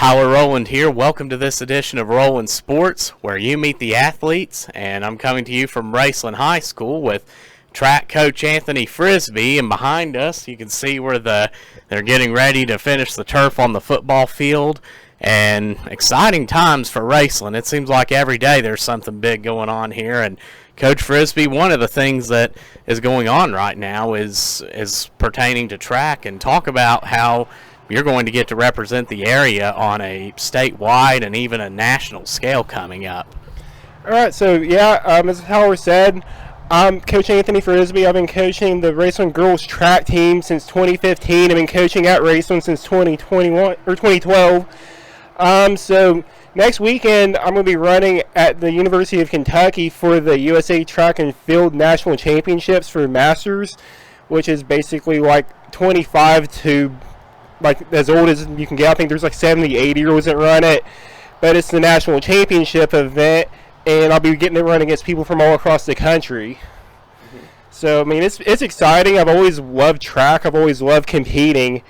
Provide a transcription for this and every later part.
Tyler Rowland here. Welcome to this edition of Rowland Sports, where you meet the athletes. And I'm coming to you from Raceland High School with track coach Anthony Frisby. And behind us, you can see where they're getting ready to finish the turf on the football field. And exciting times for Raceland. It seems like every day there's something big going on here. And Coach Frisby, one of the things that is going on right now is pertaining to track. And talk about how you're going to get to represent the area on a statewide and even a national scale coming up. All right, so as Howard said, I'm Coach Anthony Frisby. I've been coaching the Raceland girls track team since 2015. I've been coaching at Raceland since 2012. So next weekend, I'm going to be running at the University of Kentucky for the USATE Track and Field National Championships for Masters, which is basically like 25 to like as old as you can get. I think there's like 70, 80-year-olds that run it, but it's the national championship event, and I'll be getting to run against people from all across the country. So I mean, it's exciting. I've always loved track. I've always loved competing,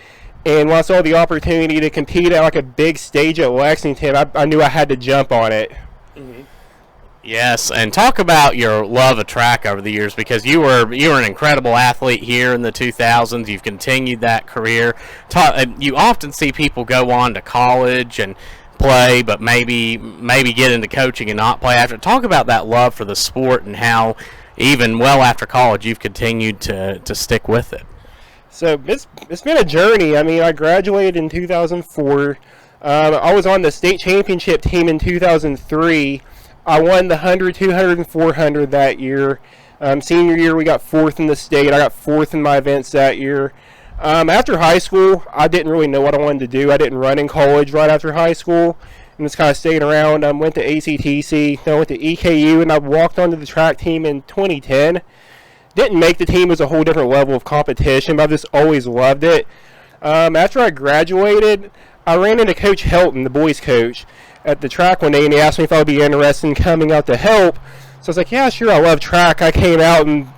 and when I saw the opportunity to compete at like a big stage at Lexington, I knew I had to jump on it. Yes, and talk about your love of track over the years, because you were an incredible athlete here in the 2000s. You've continued that career. You often see people go on to college and play, but maybe get into coaching and not play after. Talk about that love for the sport and how even well after college you've continued to stick with it. So it's been a journey. I mean, I graduated in 2004. I was on the state championship team in 2003. I won the 100, 200, and 400 that year. Senior year, we got fourth in the state. I got fourth in my events that year. After high school, I didn't really know what I wanted to do. I didn't run in college right after high school, and just kind of stayed around. I went to ACTC, then I went to EKU, and I walked onto the track team in 2010. Didn't make the team. It was a whole different level of competition, but I've just always loved it. After I graduated, I ran into Coach Helton, the boys coach, at the track one day, and he asked me if I would be interested in coming out to help. So I was like, yeah, sure, I love track. I came out and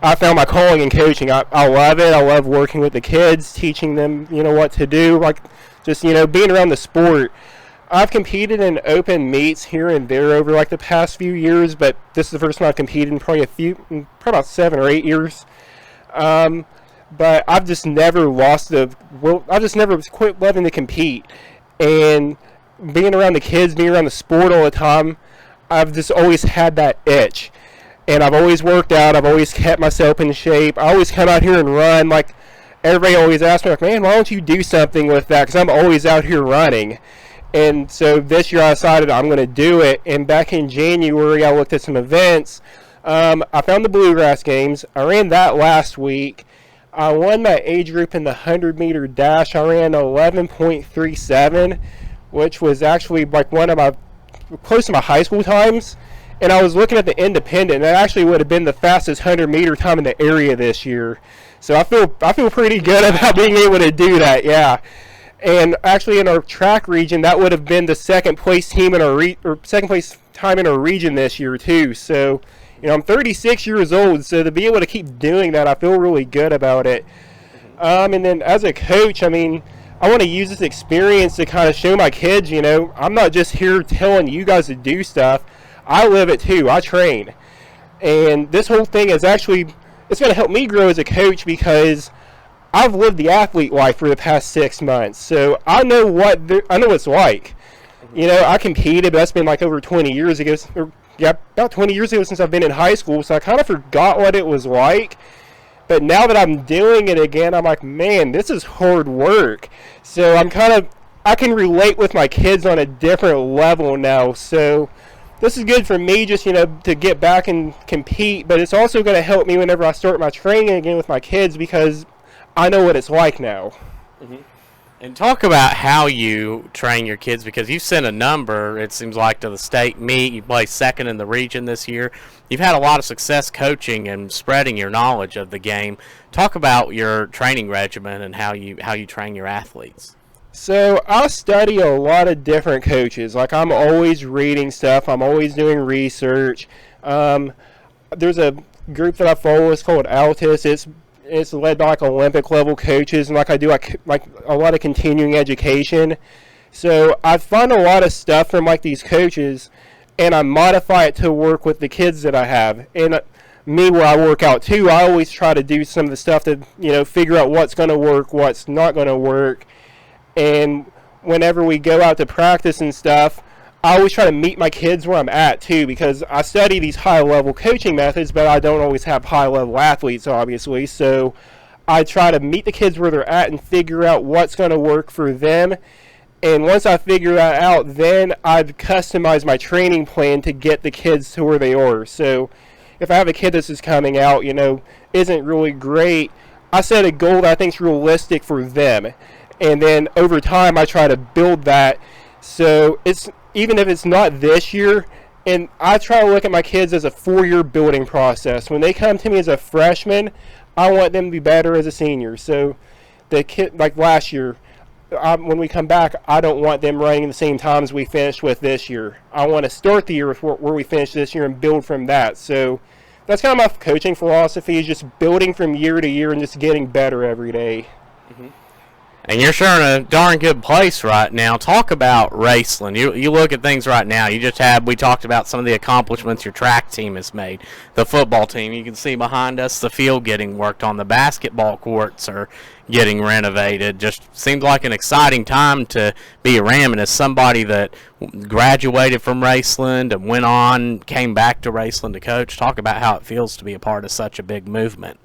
I found my calling in coaching. I love it. I love working with the kids, teaching them, what to do, like just, being around the sport. I've competed in open meets here and there over like the past few years, but this is the first time I've competed in probably about 7 or 8 years. But I've just never I've just never quit loving to compete. And being around the kids, being around the sport all the time, I've just always had that itch. And I've always worked out. I've always kept myself in shape. I always come out here and run. Like, everybody always asks me, like, man, why don't you do something with that? Because I'm always out here running. And so this year I decided I'm going to do it. And back in January, I looked at some events. I found the Bluegrass Games. I ran that last week. I won my age group in the 100-meter dash. I ran 11.37, which was actually like one of my close to my high school times. And I was looking at the independent, and that actually would have been the fastest 100-meter time in the area this year. So I feel pretty good about being able to do that, yeah. And actually in our track region, that would have been the second place team in our second place time in our region this year too. So, I'm 36 years old, so to be able to keep doing that, I feel really good about it. And then as a coach, I mean, I want to use this experience to kind of show my kids, I'm not just here telling you guys to do stuff. I live it too. I train. And this whole thing is actually, it's going to help me grow as a coach because I've lived the athlete life for the past 6 months. So I know what it's like. I competed, but that's been like over 20 years ago. About 20 years ago since I've been in high school. So I kind of forgot what it was like. But now that I'm doing it again, I'm like, man, this is hard work. So I can relate with my kids on a different level now. So this is good for me just, to get back and compete. But it's also going to help me whenever I start my training again with my kids because I know what it's like now. And talk about how you train your kids, because you've sent a number, it seems like, to the state meet. You placed second in the region this year. You've had a lot of success coaching and spreading your knowledge of the game. Talk about your training regimen and how you train your athletes. So I study a lot of different coaches. Like, I'm always reading stuff. I'm always doing research. There's a group that I follow. It's called Altus. It's led by like Olympic level coaches, and I do like a lot of continuing education. So I find a lot of stuff from like these coaches, and I modify it to work with the kids that I have. And me, where I work out too, I always try to do some of the stuff to, figure out what's going to work, what's not going to work. And whenever we go out to practice and stuff, I always try to meet my kids where I'm at too, because I study these high-level coaching methods, but I don't always have high-level athletes, obviously. So I try to meet the kids where they're at and figure out what's going to work for them. And once I figure that out, then I've customized my training plan to get the kids to where they are. So if I have a kid that's just coming out, isn't really great, I set a goal that I think is realistic for them. And then over time, I try to build that. So it's even if it's not this year, and I try to look at my kids as a 4-year building process. When they come to me as a freshman, I want them to be better as a senior. So the kid, like last year, when we come back, I don't want them running the same times we finished with this year. I want to start the year with where we finished this year and build from that. So that's kind of my coaching philosophy, is just building from year to year and just getting better every day. Mm-hmm. And you're sure in a darn good place right now. Talk about Raceland. You look at things right now. We talked about some of the accomplishments your track team has made. The football team, you can see behind us the field getting worked on. The basketball courts are getting renovated. Just seems like an exciting time to be a Ram. And as somebody that graduated from Raceland and went on, came back to Raceland to coach, talk about how it feels to be a part of such a big movement.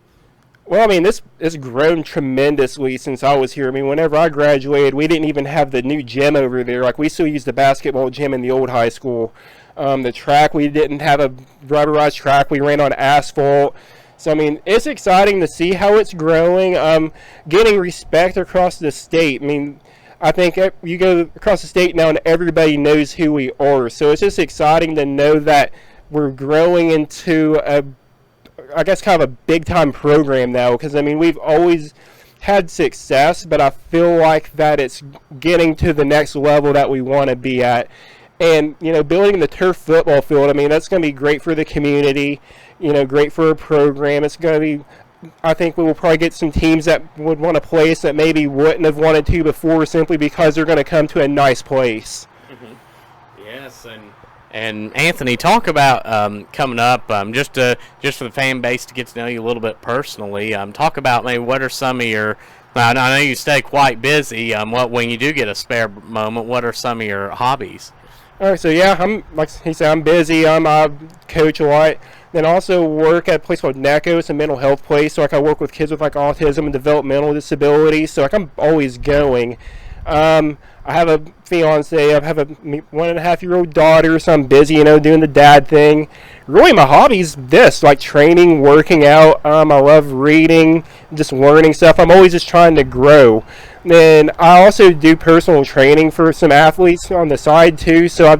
Well, I mean, this has grown tremendously since I was here. I mean, whenever I graduated, we didn't even have the new gym over there. Like, we still used the basketball gym in the old high school. The track, we didn't have a rubberized track. We ran on asphalt. So, I mean, it's exciting to see how it's growing, getting respect across the state. I mean, I think you go across the state now and everybody knows who we are. So it's just exciting to know that we're growing into I guess kind of a big-time program now, because, I mean, we've always had success, but I feel like that it's getting to the next level that we want to be at. And, building the turf football field, I mean, that's going to be great for the community, great for a program. It's going to be, I think we will probably get some teams that would want to play us that maybe wouldn't have wanted to before, simply because they're going to come to a nice place. Mm-hmm. Yes, and Anthony, talk about coming up, just for the fan base to get to know you a little bit personally. Talk about maybe what are some of your. I know you stay quite busy. When you do get a spare moment, what are some of your hobbies? All right, so yeah, I'm like he said, I'm busy. I coach a lot. Then also work at a place called NACO. It's a mental health place. So I work with kids with like autism and developmental disabilities. So I'm always going. I have a fiance. I have a 1.5-year-old daughter, so I'm busy, doing the dad thing. Really, my hobby's this, like training, working out. I love reading, just learning stuff. I'm always just trying to grow. Then I also do personal training for some athletes on the side too. So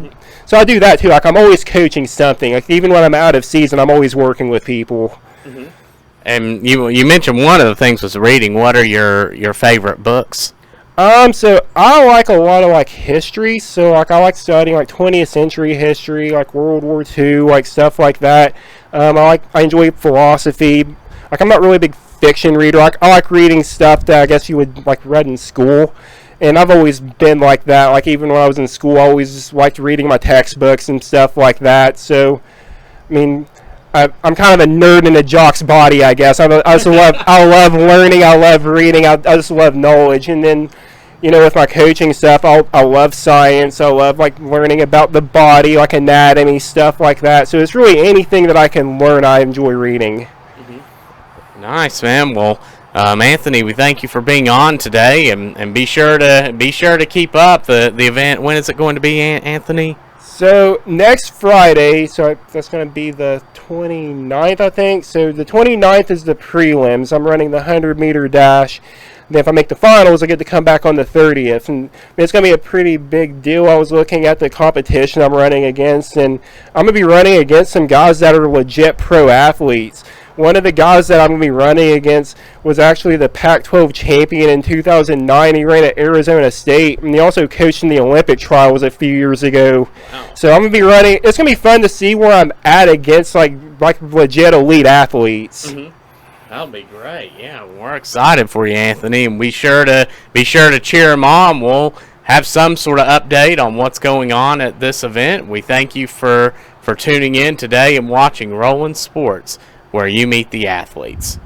I do that too. Like, I'm always coaching something. Like, even when I'm out of season, I'm always working with people. Mm-hmm. And you mentioned one of the things was reading. What are your favorite books? So I like a lot of like history. So like I like studying like 20th century history, like World War II, like stuff like that. I enjoy philosophy. Like, I'm not really a big fiction reader. I like reading stuff that I guess you would like read in school. And I've always been like that. Like, even when I was in school, I always just liked reading my textbooks and stuff like that. So, I mean, I'm kind of a nerd in a jock's body, I guess. I love learning. I love reading. I just love knowledge. And then, with my coaching stuff, I love science. I love like learning about the body, like anatomy, stuff like that. So it's really anything that I can learn, I enjoy reading. Mm-hmm. Nice, man. Well, Anthony, we thank you for being on today, and be sure to keep up the event. When is it going to be, Anthony? So next Friday, so that's going to be the 29th, I think. So the 29th is the prelims. I'm running the 100-meter dash. Then if I make the finals, I get to come back on the 30th. And it's going to be a pretty big deal. I was looking at the competition I'm running against, and I'm going to be running against some guys that are legit pro athletes. One of the guys that I'm going to be running against was actually the Pac-12 champion in 2009. He ran at Arizona State, and he also coached in the Olympic trials a few years ago. Wow. So I'm going to be running. It's going to be fun to see where I'm at against like legit elite athletes. Mm-hmm. That'll be great. Yeah, we're excited for you, Anthony, and be sure to cheer him on. We'll have some sort of update on what's going on at this event. We thank you for tuning in today and watching Rolling Sports, where you meet the athletes.